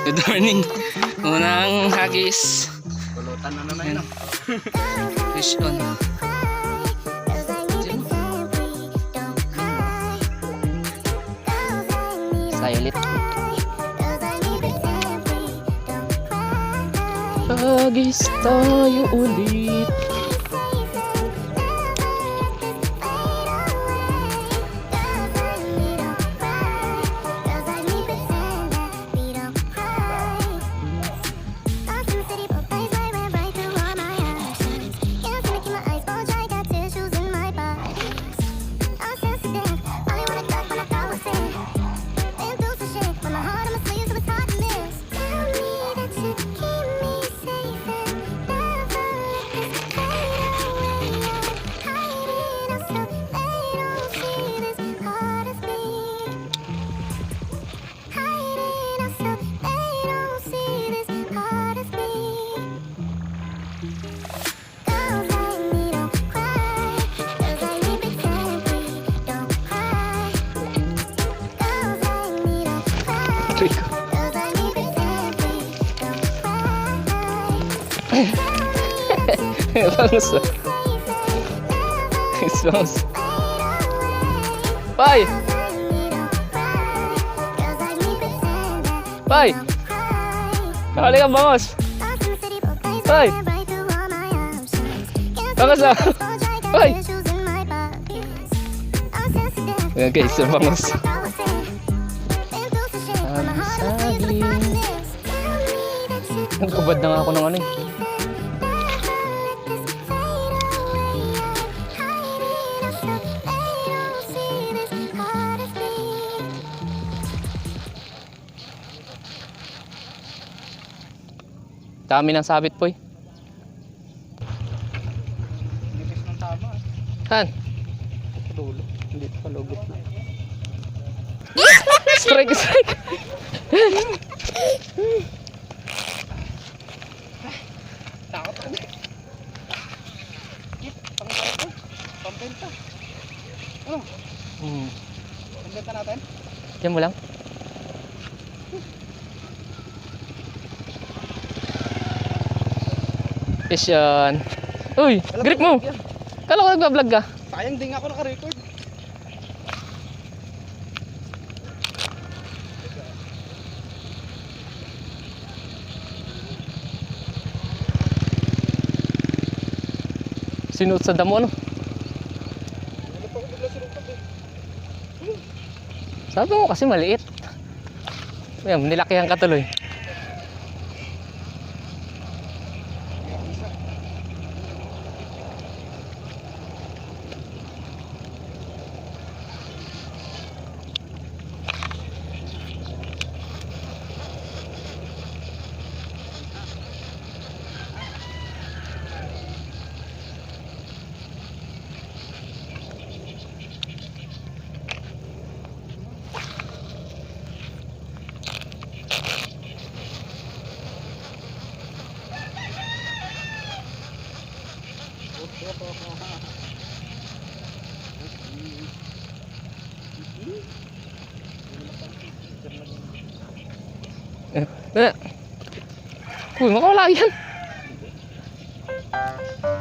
Good morning. Unang hagis. Pulutan na naman yun. Fish on. Saya ulit. Hagis tayo ulit. Bangus. Bangus. Pai. Pai. Kali ka bangus. Pai. Bangus ah. Pai. Ayan guys, bangus. Sabi. Nagkabad na nga ako ng ano eh. Dami ng sabit po eh. Nipis ng tama. Han? Sa dulo. Hindi pa lugit na. Strike, strike. Takot ako. Kit, pang-karto. Pampenta. Ano? Pampenta natin? Diyan mo lang. Fish on. Uy, grip mo. Kala ko nagbablog ka. Sayang din ako naka-record. Sinuot sa damo ano? Ano pa ako bigla sinugtap eh. Sabi mo kasi maliit. Ayan, nilakihan ka tuloy. Uy, makawala yan.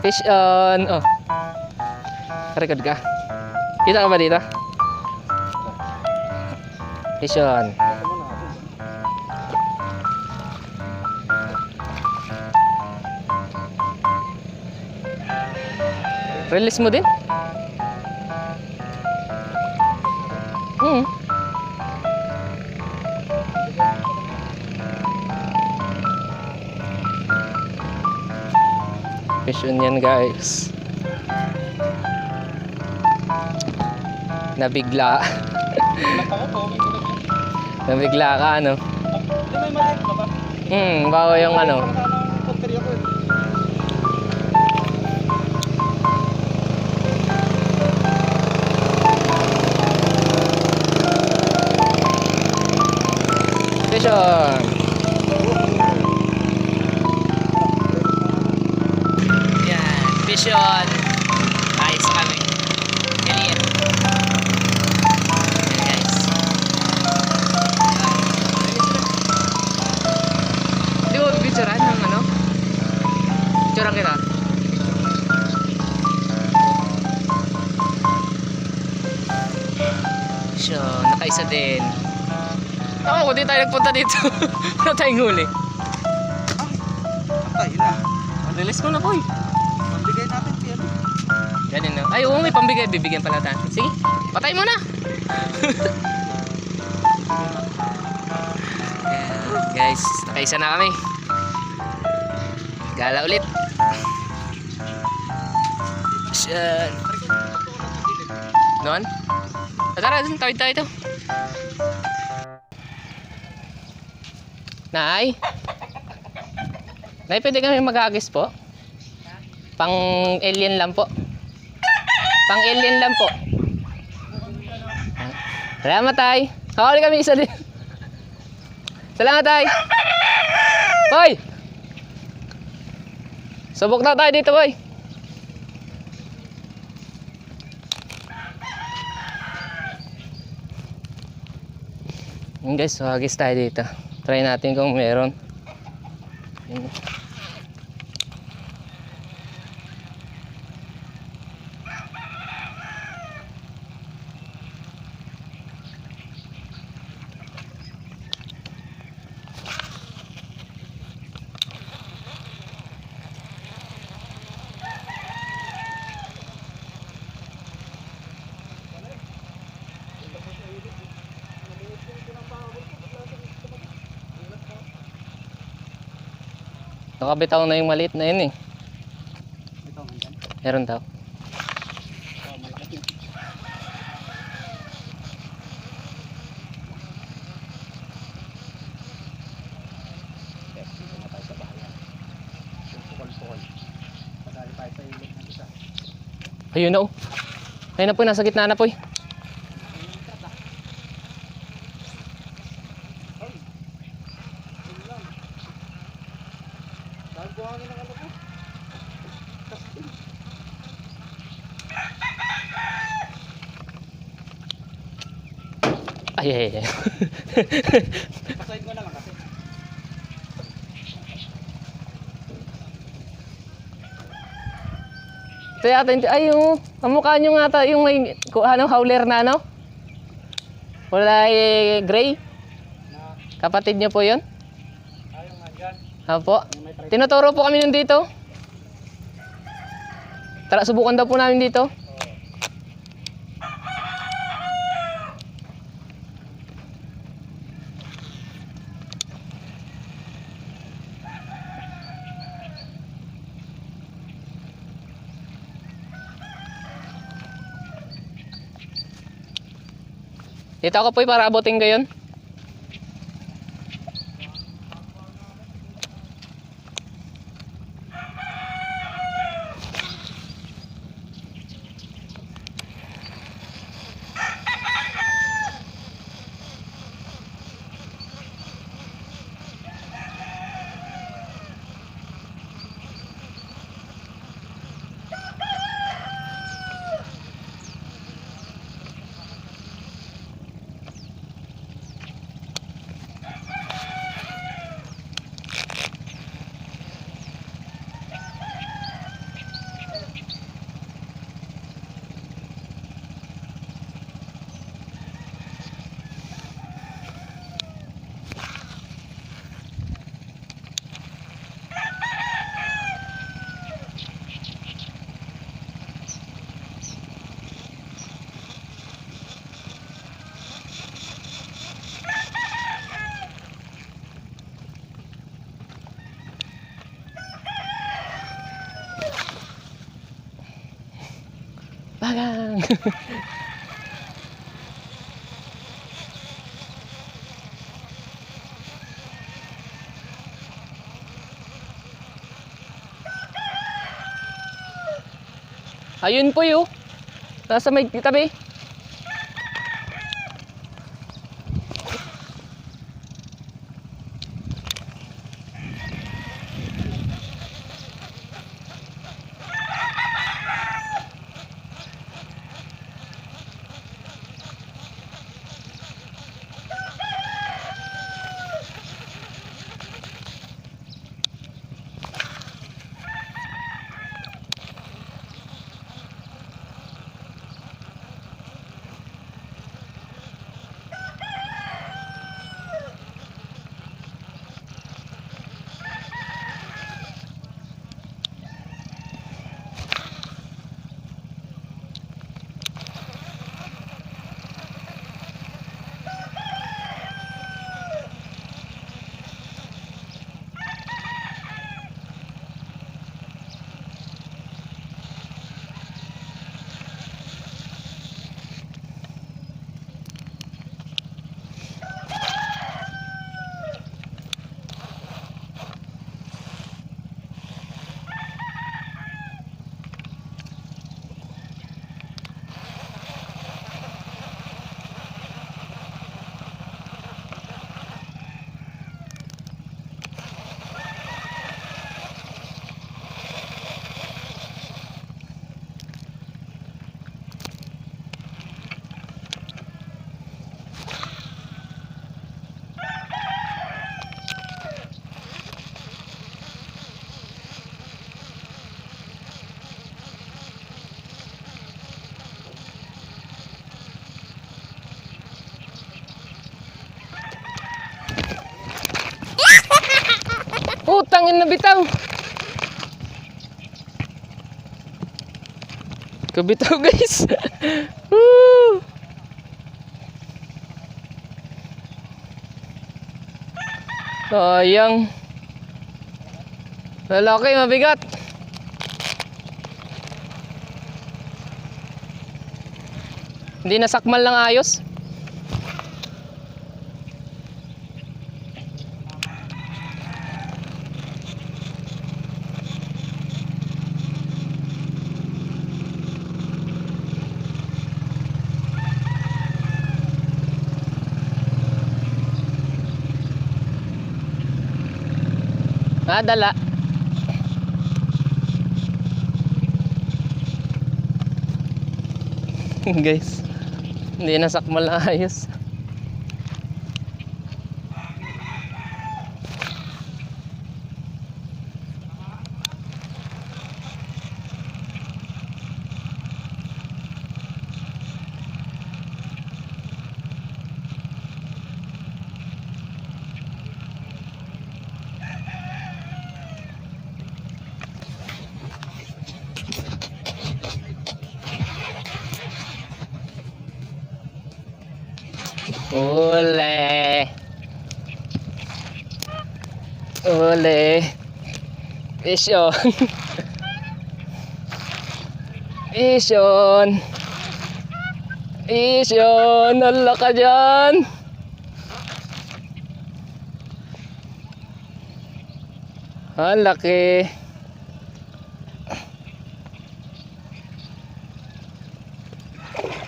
Fish on. Oh. Record ka. Kita ka ba dito? Fish on. Release mo din? Fish on yan guys. Nabigla. Nabigla ka ano? Hindi may maliit na ba? Bago yung ano. Pagkari ako eh. Fish on. Yan, fish on. Ayos kami. Ganyan. Yan guys. Nakaisa din. Ako, di tayo nagpunta dito. Ano tayong huli? Tayo na. Release ko na po eh. Pambigay natin siya. Ganun na. Ay, oo, may pambigay. Bibigyan pala tayo. Sige, patay mo na. Ayan, guys, nakaisa na kami. Gala ulit. Ayan. Noon? Tara, tawid tayo ito. Nay? Nay, pwede kami mag-agis po? Pang alien lang po. Pang alien lang po. Salamat tay. Hawali kami isa din. Salamat tay. Boy! Subok na tayo dito boy. Guys, hagis tayo dito. Try natin kung meron. Yun. Nakabitaw na yung maliit na yun eh. Ito, nandyan. Meron daw. Oh, malaki. Yes, dito na tayo sa bahayan. Pukol-pukol. Madali tayo sa ilog ng isa. Ayun na oh. Ayun na po, nasa gitna na po eh. Dahil buhangin ang ano ko. Ay, ay, ay. Pasahin ko na lang kasi. Ito yata, ay yung, ang mukha nyo nga ta, yung may, ano, howler na ano? Kulay gray. Na, Kapatid nyo po yun? ayong nandyan. Apo. Yung may try. Tinuturo po kami nun dito. Tara, subukan daw po namin dito. Dito ako po para abutin ko yun. Bagang. Ayun po yun. Nasa may tabi. Putang ina bitaw. Kabitaw guys. Woo! Sayang. Lalaki, mabigat. Hindi nasakmal lang ayos. Dala. Guys, hindi nasakmal na ayos. Ule. Ule. Isyon. Isyon. Isyon. Hala ka dyan. Ang laki.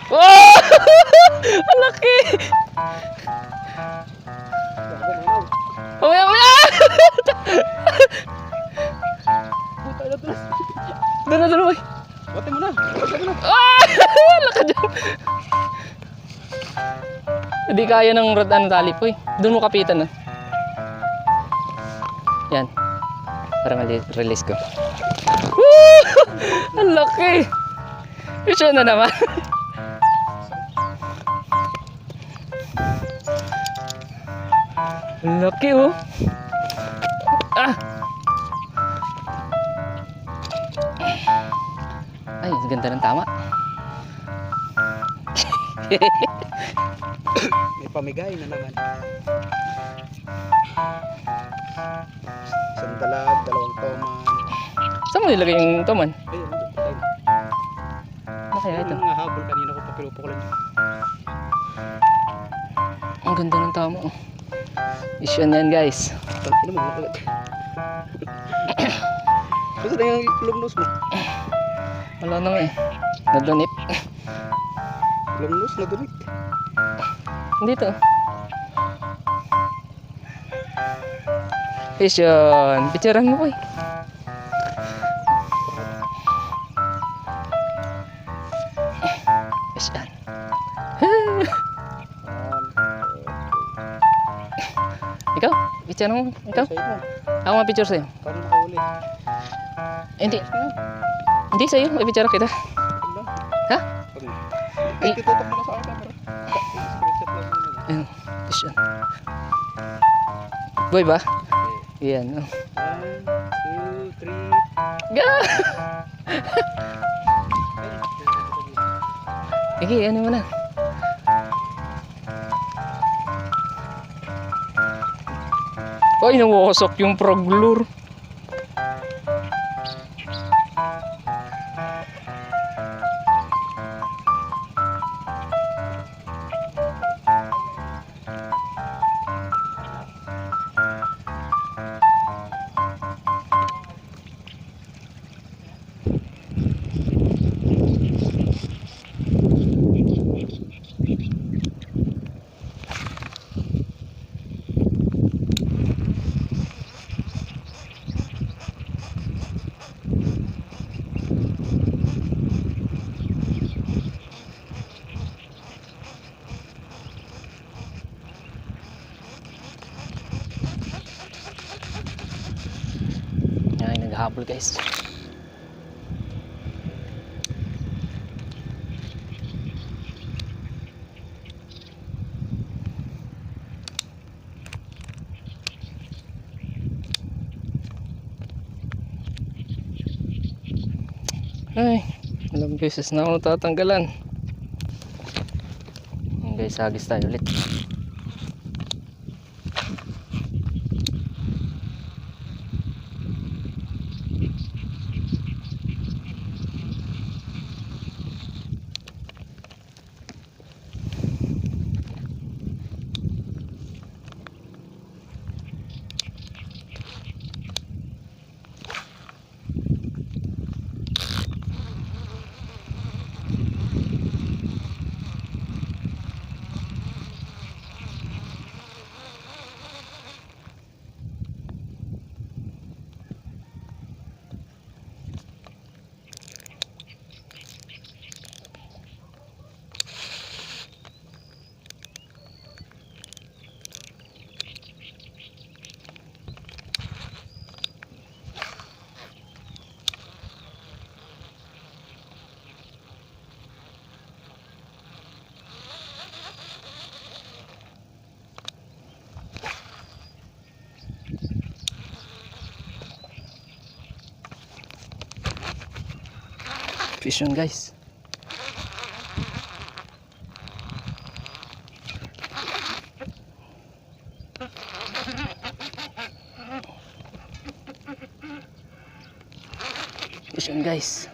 Oh! Ang laki. Mamaya, mamaya! Doon na, doon na. Bote mo na. Bote mo na. Ah! Laka dyan. Hindi kaya ng rod tali po eh. Doon mo kapitan na. Yan. Para ma-release ko. Woo! Ang laki. Isyo na naman. Ang laki oh. Ah! Ay, ang ganda ng tama. May pamigay na naman. Isang dalag, dalawang toman. Saan mo nilagay yung toman? Ayun, ayun. Ano kaya ito? Yung habol kanina ko papinupukulan yun. Ang ganda ng tama oh. Isyon yan guys. Ano mo, makalat. Basta na yung long nose mo. Wala na nga eh. Nadunip. Long nose na dunit. Dito. Isyon. Picturean mo ko eh. Isyon. Ikaw? Picture mo? Ikaw? Sa'yo mo. Ako ma-picture sa'yo. Paano nakahuli? Hindi. Hindi sa'yo. I-picture kita. Pag lang. Ha? Pag lang. Ay, tututok mo na sa akin camera. Screenshot lang muna. Ayun. Isyon. Boy ba? Okay. Yan. Oh. 1, 2, 3. Ga! Sige, ano mo na. Ay, nawasok yung frog lure. Ay, naghahabol guys. Ay, ilang beses na ako natatanggalan. Yan guys, hagis tayo ulit. Fish yun guys. Fish yun guys.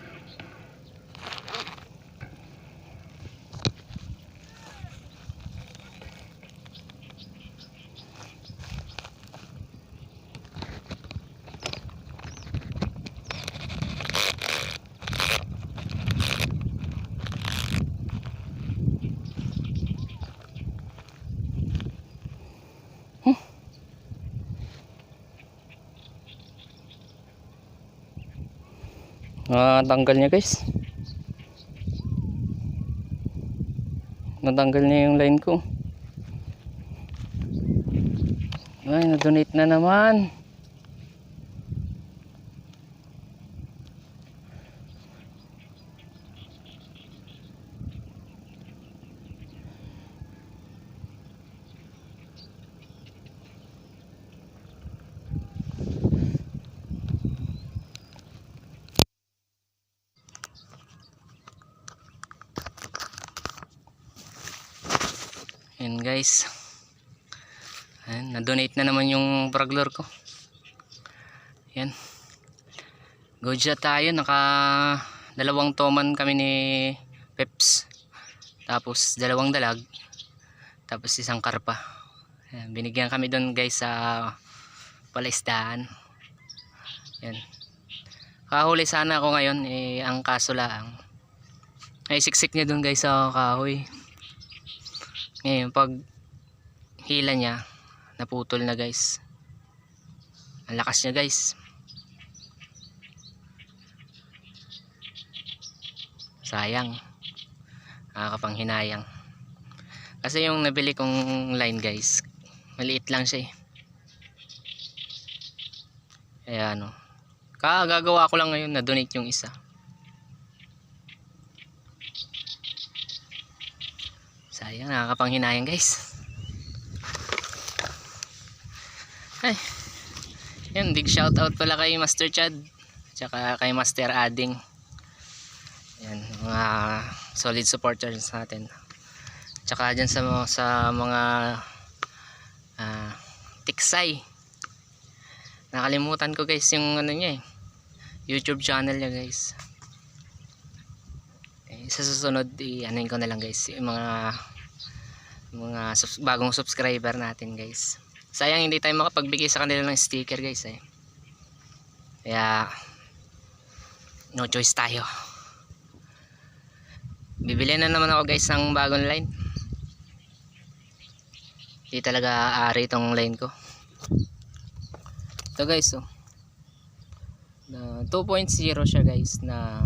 Natanggal niya guys. Natanggal niya yung line ko. Ay, na-donate na naman. Ayan guys. Ayan, na-donate na naman yung Wrangler ko. Ayan. Good shot tayo. Naka dalawang toman kami ni Peps. Tapos dalawang dalag. Tapos isang karpa. Ayan, binigyan kami doon guys sa palaisdaan. Ayan. Kahuli sana ako ngayon. Ang kaso lang. Ay siksik niya doon guys sa kahoy. Ngayon pag hila niya naputol na guys. Ang lakas niya guys. Sayang. Nakakapanghinayang. Kasi yung nabili kong line guys, maliit lang siya eh. Kaya ano, gagawa ko lang ngayon na donate yung isa. Sayang, nakakapanghinayang guys. Ay, yun, big shout out pala kay Master Chad tsaka kay Master Ading. Yan, mga solid supporters natin. Tsaka dyan sa mga tiksay. Nakalimutan ko guys yung ano niya YouTube channel niya guys. Sa susunod i-anuin ko na lang guys yung mga bagong subscriber natin guys. Sayang hindi tayo makapagbigay sa kanila ng sticker guys eh. Kaya no choice tayo. Bibili na naman ako guys ng bagong line. Hindi talaga ari itong line ko. Ito guys oh. 2.0 siya guys na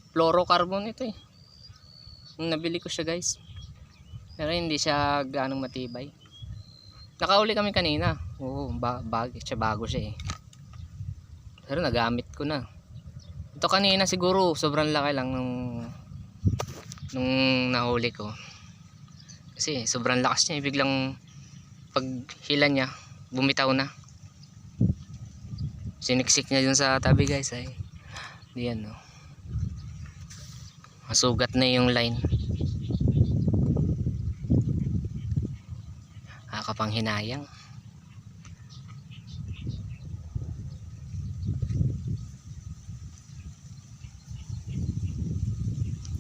fluorocarbon ito eh. Nabili ko siya guys. Pero hindi siya ganong matibay. Nakauli kami kanina. Oo, bago siya eh. Pero nagamit ko na. Ito kanina siguro sobrang laki lang nung nahuli ko. Kasi sobrang lakas niya. Biglang pag hila niya, bumitaw na. Siniksik niya dun sa tabi guys ay. Diyan oh. Masugat na yung line. Nakakapanghinayang.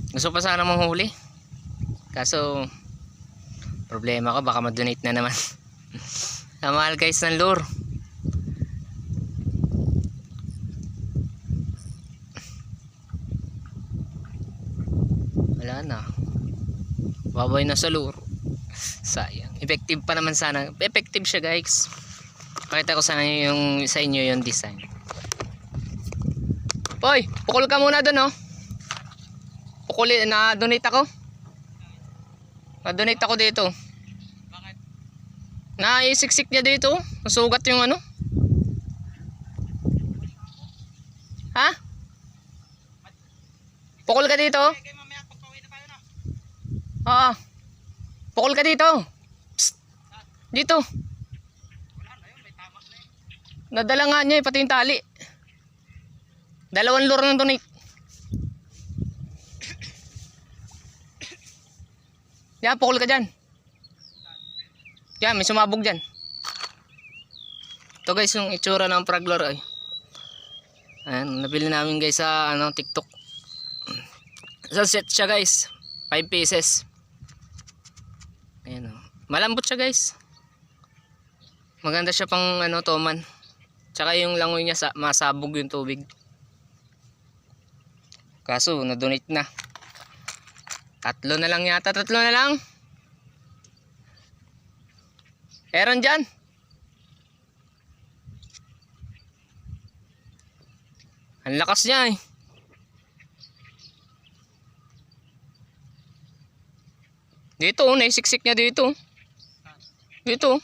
Gusto pa sana manghuli. Kaso problema ko baka ma-donate na naman. Ang mahal guys ng lure. Wala na. Babay na sa lure. Sayang. Effective pa naman sana. Effective siya guys. Pakita ko sa inyo yung design. Boy, pukul ka muna dun oh. Pukuli, na-donate ako. Na-donate ako dito. Bakit? Naisiksik niya dito. Masugat yung ano. Ha? Pukul ka dito. Kaya mamaya pagpauwi na tayo na. Oo. Pukul ka dito. Psst. Dito. Wala na yun, may tamas na yun. Nadala nga niya pati yung tali. 2 lure ng donate. Yan, pukul ka dyan. Yan, may sumabog dyan. Ito guys, yung itsura ng frog lure ay. Ayan, nabili namin guys sa TikTok. Sa set siya guys. 5 pieces. Ayan oh. Malambot siya guys. Maganda siya pang toman. Tsaka yung langoy niya masabog yung tubig. Kaso na-donate na. 3 na lang yata. 3 na lang. Meron dyan. Ang lakas niya eh. Dito, naisiksik niya dito. Dito.